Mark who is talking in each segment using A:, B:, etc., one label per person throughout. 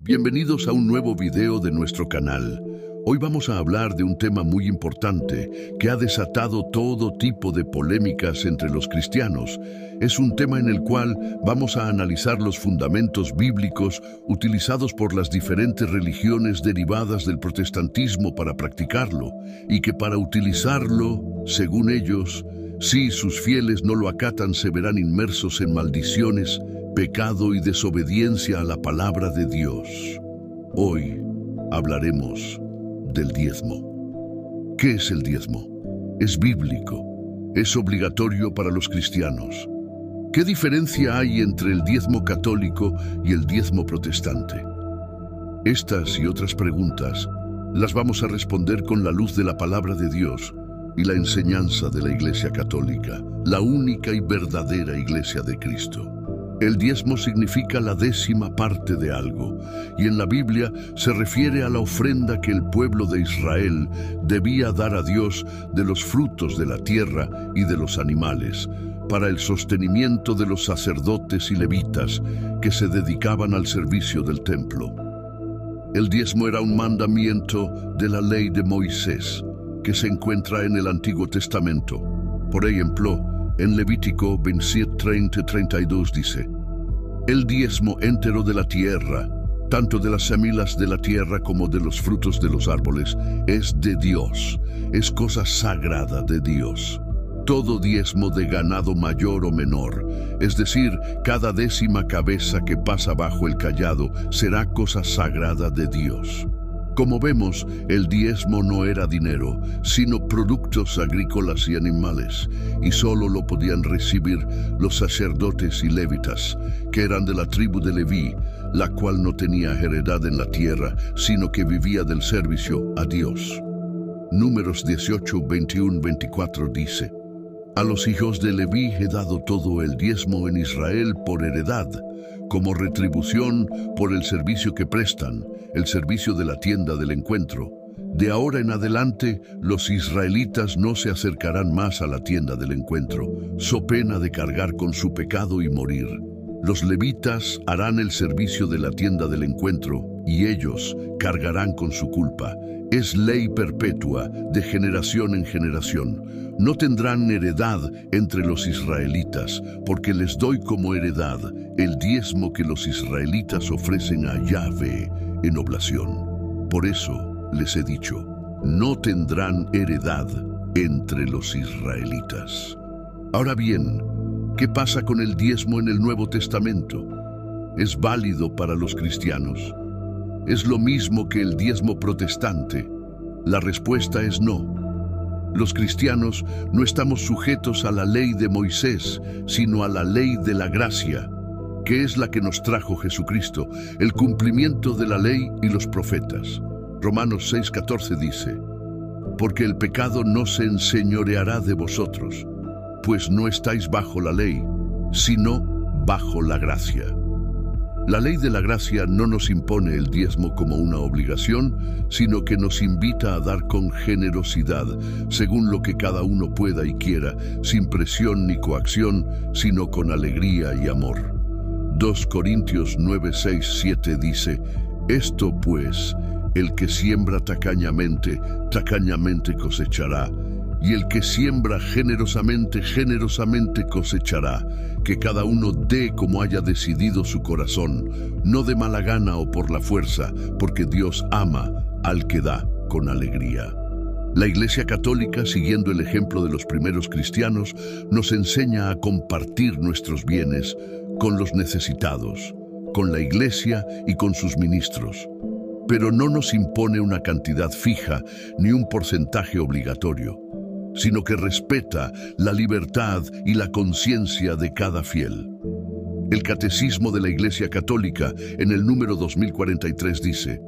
A: Bienvenidos a un nuevo video de nuestro canal. Hoy vamos a hablar de un tema muy importante que ha desatado todo tipo de polémicas entre los cristianos. Es un tema en el cual vamos a analizar los fundamentos bíblicos utilizados por las diferentes religiones derivadas del protestantismo para practicarlo, y que para utilizarlo, según ellos, si sus fieles no lo acatan, se verán inmersos en maldiciones, pecado y desobediencia a la palabra de Dios. Hoy hablaremos del diezmo. ¿Qué es el diezmo? Es bíblico. Es obligatorio para los cristianos. ¿Qué diferencia hay entre el diezmo católico y el diezmo protestante? Estas y otras preguntas las vamos a responder con la luz de la palabra de Dios y la enseñanza de la Iglesia Católica, la única y verdadera Iglesia de Cristo. El diezmo significa la 10ª parte de algo, y en la Biblia se refiere a la ofrenda que el pueblo de Israel debía dar a Dios de los frutos de la tierra y de los animales, para el sostenimiento de los sacerdotes y levitas que se dedicaban al servicio del templo. El diezmo era un mandamiento de la ley de Moisés, que se encuentra en el Antiguo Testamento. Por ejemplo, en Levítico 27:30-32 dice: el diezmo entero de la tierra, tanto de las semillas de la tierra como de los frutos de los árboles, es de Dios, es cosa sagrada de Dios. Todo diezmo de ganado mayor o menor, es decir, cada 10ª cabeza que pasa bajo el cayado, será cosa sagrada de Dios. Como vemos, el diezmo no era dinero, sino productos agrícolas y animales, y solo lo podían recibir los sacerdotes y levitas, que eran de la tribu de Leví, la cual no tenía heredad en la tierra, sino que vivía del servicio a Dios. Números 18:21-24 dice: a los hijos de Leví he dado todo el diezmo en Israel por heredad, como retribución por el servicio que prestan, el servicio de la tienda del encuentro. De ahora en adelante, los israelitas no se acercarán más a la tienda del encuentro, so pena de cargar con su pecado y morir. Los levitas harán el servicio de la tienda del encuentro, y ellos cargarán con su culpa. Es ley perpetua, de generación en generación. No tendrán heredad entre los israelitas, porque les doy como heredad el diezmo que los israelitas ofrecen a Yahvé en oblación. Por eso les he dicho, no tendrán heredad entre los israelitas. Ahora bien, ¿qué pasa con el diezmo en el Nuevo Testamento? ¿Es válido para los cristianos? ¿Es lo mismo que el diezmo protestante? La respuesta es no. Los cristianos no estamos sujetos a la ley de Moisés, sino a la ley de la gracia, que es la que nos trajo Jesucristo, el cumplimiento de la ley y los profetas. Romanos 6:14 dice: porque el pecado no se enseñoreará de vosotros, pues no estáis bajo la ley, sino bajo la gracia. La ley de la gracia no nos impone el diezmo como una obligación, sino que nos invita a dar con generosidad, según lo que cada uno pueda y quiera, sin presión ni coacción, sino con alegría y amor. 2 Corintios 9:6-7 dice: esto pues, el que siembra tacañamente, tacañamente cosechará, y el que siembra generosamente, generosamente cosechará. Que cada uno dé como haya decidido su corazón, no de mala gana o por la fuerza, porque Dios ama al que da con alegría. La Iglesia Católica, siguiendo el ejemplo de los primeros cristianos, nos enseña a compartir nuestros bienes con los necesitados, con la Iglesia y con sus ministros. Pero no nos impone una cantidad fija ni un porcentaje obligatorio, sino que respeta la libertad y la conciencia de cada fiel. El Catecismo de la Iglesia Católica, en el número 2043, dice: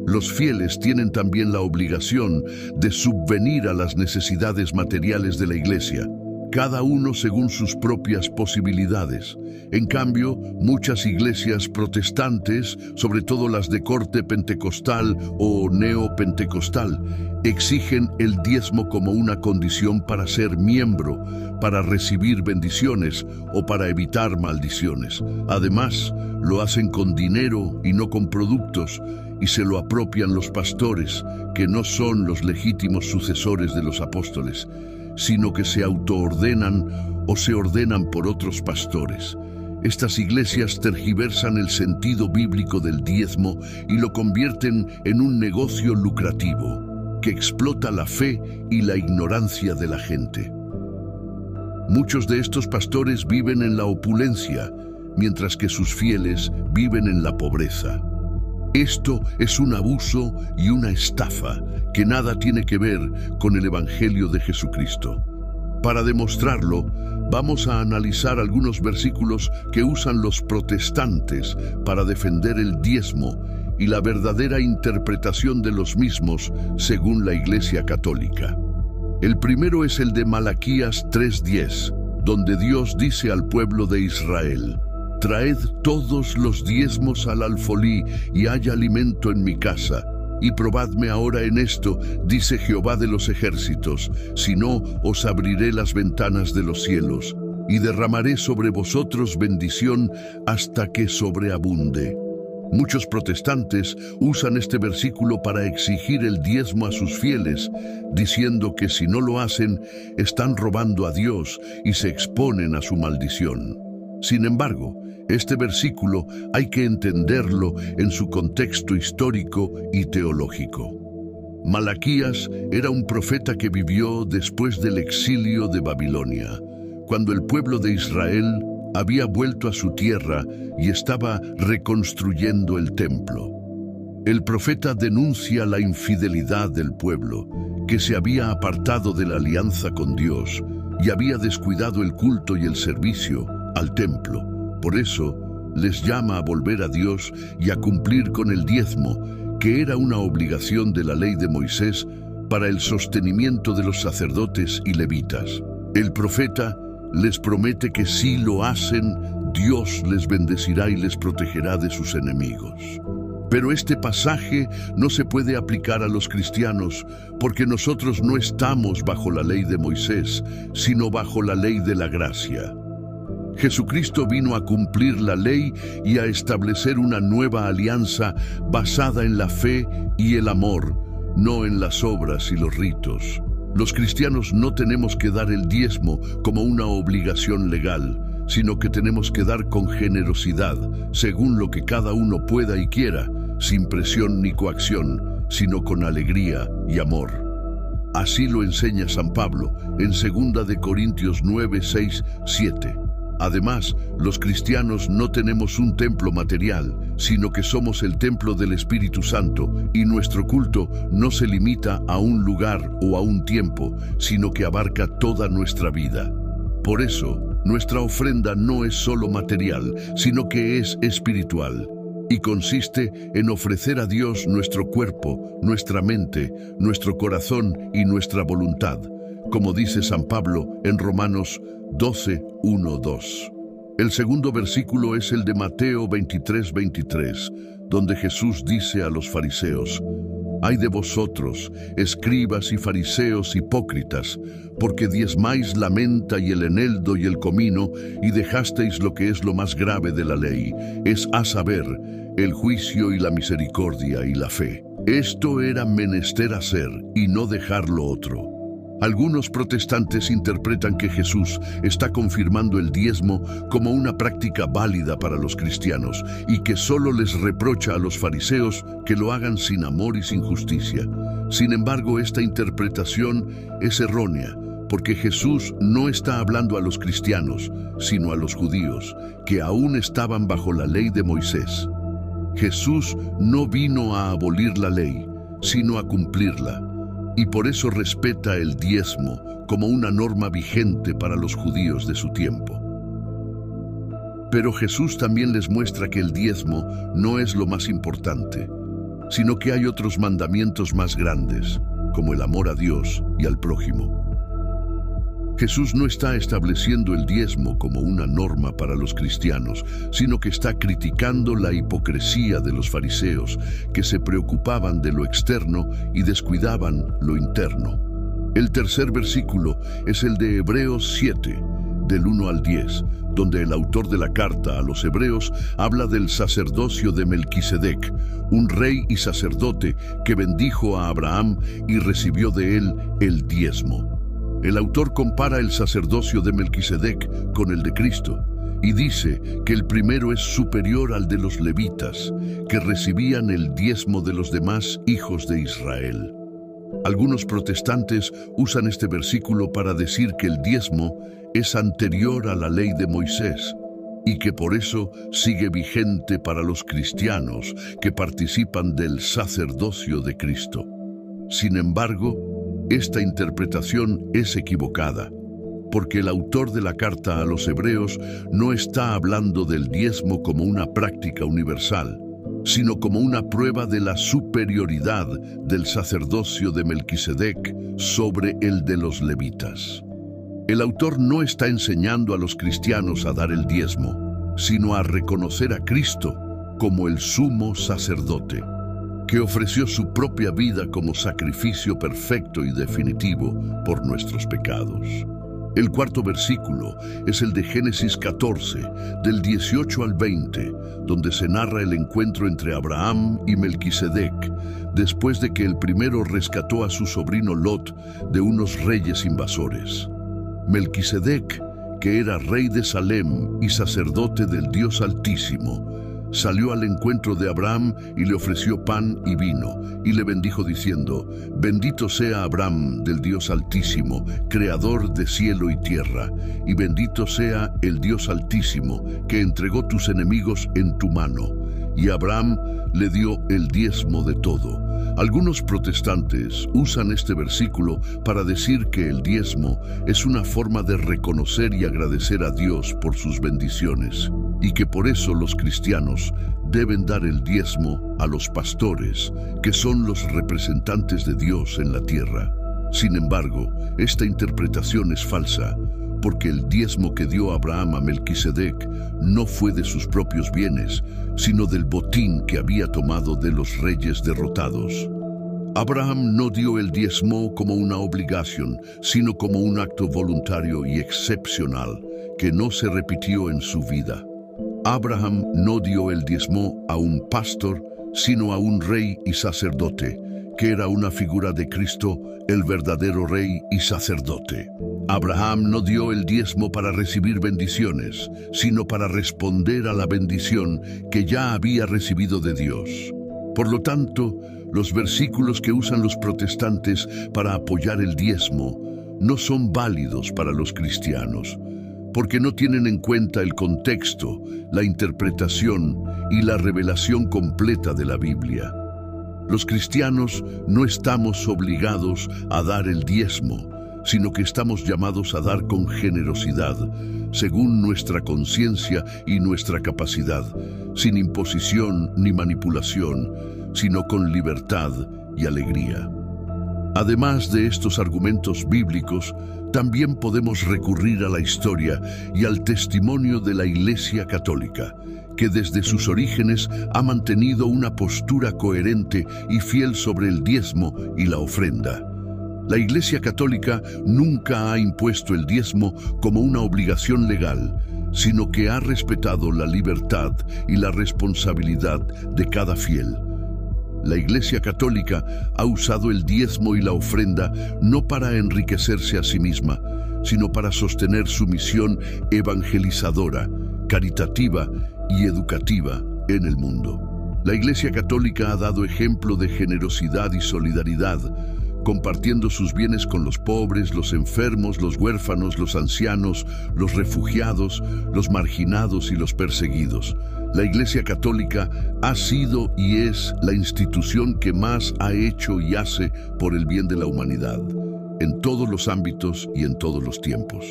A: los fieles tienen también la obligación de subvenir a las necesidades materiales de la Iglesia, cada uno según sus propias posibilidades. En cambio, muchas iglesias protestantes, sobre todo las de corte pentecostal o neopentecostal, exigen el diezmo como una condición para ser miembro, para recibir bendiciones o para evitar maldiciones. Además, lo hacen con dinero y no con productos, y se lo apropian los pastores, que no son los legítimos sucesores de los apóstoles, sino que se autoordenan o se ordenan por otros pastores. Estas iglesias tergiversan el sentido bíblico del diezmo y lo convierten en un negocio lucrativo que explota la fe y la ignorancia de la gente. Muchos de estos pastores viven en la opulencia, mientras que sus fieles viven en la pobreza. Esto es un abuso y una estafa que nada tiene que ver con el Evangelio de Jesucristo. Para demostrarlo, vamos a analizar algunos versículos que usan los protestantes para defender el diezmo y la verdadera interpretación de los mismos según la Iglesia Católica. El primero es el de Malaquías 3:10, donde Dios dice al pueblo de Israel: «Traed todos los diezmos al alfolí y haya alimento en mi casa. Y probadme ahora en esto, dice Jehová de los ejércitos, si no, os abriré las ventanas de los cielos, y derramaré sobre vosotros bendición hasta que sobreabunde». Muchos protestantes usan este versículo para exigir el diezmo a sus fieles, diciendo que si no lo hacen, están robando a Dios y se exponen a su maldición. Sin embargo, este versículo hay que entenderlo en su contexto histórico y teológico. Malaquías era un profeta que vivió después del exilio de Babilonia, cuando el pueblo de Israel había vuelto a su tierra y estaba reconstruyendo el templo. El profeta denuncia la infidelidad del pueblo, que se había apartado de la alianza con Dios y había descuidado el culto y el servicio al templo. Por eso, les llama a volver a Dios y a cumplir con el diezmo, que era una obligación de la ley de Moisés para el sostenimiento de los sacerdotes y levitas. El profeta les promete que si lo hacen, Dios les bendecirá y les protegerá de sus enemigos. Pero este pasaje no se puede aplicar a los cristianos porque nosotros no estamos bajo la ley de Moisés, sino bajo la ley de la gracia. Jesucristo vino a cumplir la ley y a establecer una nueva alianza basada en la fe y el amor, no en las obras y los ritos. Los cristianos no tenemos que dar el diezmo como una obligación legal, sino que tenemos que dar con generosidad, según lo que cada uno pueda y quiera, sin presión ni coacción, sino con alegría y amor. Así lo enseña San Pablo en 2 de Corintios 9, 6, 7. Además, los cristianos no tenemos un templo material, sino que somos el templo del Espíritu Santo, y nuestro culto no se limita a un lugar o a un tiempo, sino que abarca toda nuestra vida. Por eso, nuestra ofrenda no es solo material, sino que es espiritual, y consiste en ofrecer a Dios nuestro cuerpo, nuestra mente, nuestro corazón y nuestra voluntad, como dice San Pablo en Romanos 12, 1, 2. El segundo versículo es el de Mateo 23, 23, donde Jesús dice a los fariseos: «Ay de vosotros, escribas y fariseos hipócritas, porque diezmáis la menta y el eneldo y el comino, y dejasteis lo que es lo más grave de la ley, es a saber, el juicio y la misericordia y la fe. Esto era menester hacer, y no dejar lo otro». Algunos protestantes interpretan que Jesús está confirmando el diezmo como una práctica válida para los cristianos y que solo les reprocha a los fariseos que lo hagan sin amor y sin justicia. Sin embargo, esta interpretación es errónea, porque Jesús no está hablando a los cristianos, sino a los judíos, que aún estaban bajo la ley de Moisés. Jesús no vino a abolir la ley, sino a cumplirla. Y por eso respeta el diezmo como una norma vigente para los judíos de su tiempo. Pero Jesús también les muestra que el diezmo no es lo más importante, sino que hay otros mandamientos más grandes, como el amor a Dios y al prójimo. Jesús no está estableciendo el diezmo como una norma para los cristianos, sino que está criticando la hipocresía de los fariseos, que se preocupaban de lo externo y descuidaban lo interno. El tercer versículo es el de Hebreos 7, del 1 al 10, donde el autor de la carta a los hebreos habla del sacerdocio de Melquisedec, un rey y sacerdote que bendijo a Abraham y recibió de él el diezmo. El autor compara el sacerdocio de Melquisedec con el de Cristo y dice que el primero es superior al de los levitas, que recibían el diezmo de los demás hijos de Israel. Algunos protestantes usan este versículo para decir que el diezmo es anterior a la ley de Moisés y que por eso sigue vigente para los cristianos que participan del sacerdocio de Cristo. Sin embargo, esta interpretación es equivocada, porque el autor de la carta a los hebreos no está hablando del diezmo como una práctica universal, sino como una prueba de la superioridad del sacerdocio de Melquisedec sobre el de los levitas. El autor no está enseñando a los cristianos a dar el diezmo, sino a reconocer a Cristo como el sumo sacerdote, que ofreció su propia vida como sacrificio perfecto y definitivo por nuestros pecados. El cuarto versículo es el de Génesis 14, del 18 al 20, donde se narra el encuentro entre Abraham y Melquisedec, después de que el primero rescató a su sobrino Lot de unos reyes invasores. Melquisedec, que era rey de Salem y sacerdote del Dios Altísimo, salió al encuentro de Abraham y le ofreció pan y vino, y le bendijo diciendo: «Bendito sea Abraham del Dios Altísimo, creador de cielo y tierra, y bendito sea el Dios Altísimo, que entregó tus enemigos en tu mano». Y Abraham le dio el diezmo de todo. Algunos protestantes usan este versículo para decir que el diezmo es una forma de reconocer y agradecer a Dios por sus bendiciones, y que por eso los cristianos deben dar el diezmo a los pastores, que son los representantes de Dios en la tierra. Sin embargo, esta interpretación es falsa, porque el diezmo que dio Abraham a Melquisedec no fue de sus propios bienes, sino del botín que había tomado de los reyes derrotados. Abraham no dio el diezmo como una obligación, sino como un acto voluntario y excepcional, que no se repitió en su vida. Abraham no dio el diezmo a un pastor, sino a un rey y sacerdote, que era una figura de Cristo, el verdadero rey y sacerdote. Abraham no dio el diezmo para recibir bendiciones, sino para responder a la bendición que ya había recibido de Dios. Por lo tanto, los versículos que usan los protestantes para apoyar el diezmo no son válidos para los cristianos, porque no tienen en cuenta el contexto, la interpretación y la revelación completa de la Biblia. Los cristianos no estamos obligados a dar el diezmo, sino que estamos llamados a dar con generosidad, según nuestra conciencia y nuestra capacidad, sin imposición ni manipulación, sino con libertad y alegría. Además de estos argumentos bíblicos, también podemos recurrir a la historia y al testimonio de la Iglesia Católica, que desde sus orígenes ha mantenido una postura coherente y fiel sobre el diezmo y la ofrenda. La Iglesia Católica nunca ha impuesto el diezmo como una obligación legal, sino que ha respetado la libertad y la responsabilidad de cada fiel. La Iglesia Católica ha usado el diezmo y la ofrenda no para enriquecerse a sí misma, sino para sostener su misión evangelizadora, caritativa y educativa en el mundo. La Iglesia Católica ha dado ejemplo de generosidad y solidaridad, compartiendo sus bienes con los pobres, los enfermos, los huérfanos, los ancianos, los refugiados, los marginados y los perseguidos. La Iglesia Católica ha sido y es la institución que más ha hecho y hace por el bien de la humanidad, en todos los ámbitos y en todos los tiempos.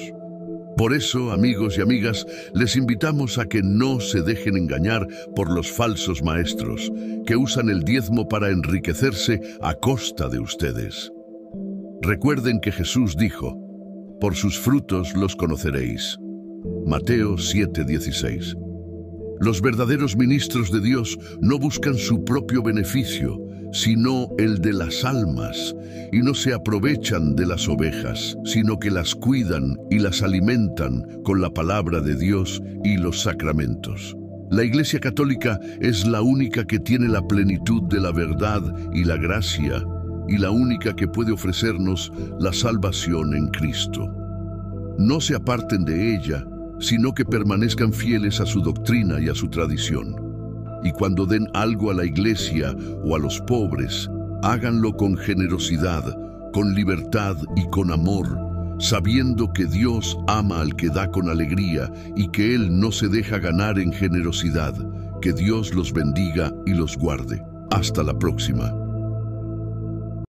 A: Por eso, amigos y amigas, les invitamos a que no se dejen engañar por los falsos maestros, que usan el diezmo para enriquecerse a costa de ustedes. Recuerden que Jesús dijo: Por sus frutos los conoceréis. Mateo 7:16. Los verdaderos ministros de Dios no buscan su propio beneficio, sino el de las almas, y no se aprovechan de las ovejas, sino que las cuidan y las alimentan con la palabra de Dios y los sacramentos. La Iglesia Católica es la única que tiene la plenitud de la verdad y la gracia, y la única que puede ofrecernos la salvación en Cristo. No se aparten de ella, sino que permanezcan fieles a su doctrina y a su tradición. Y cuando den algo a la Iglesia o a los pobres, háganlo con generosidad, con libertad y con amor, sabiendo que Dios ama al que da con alegría y que Él no se deja ganar en generosidad. Que Dios los bendiga y los guarde. Hasta la próxima.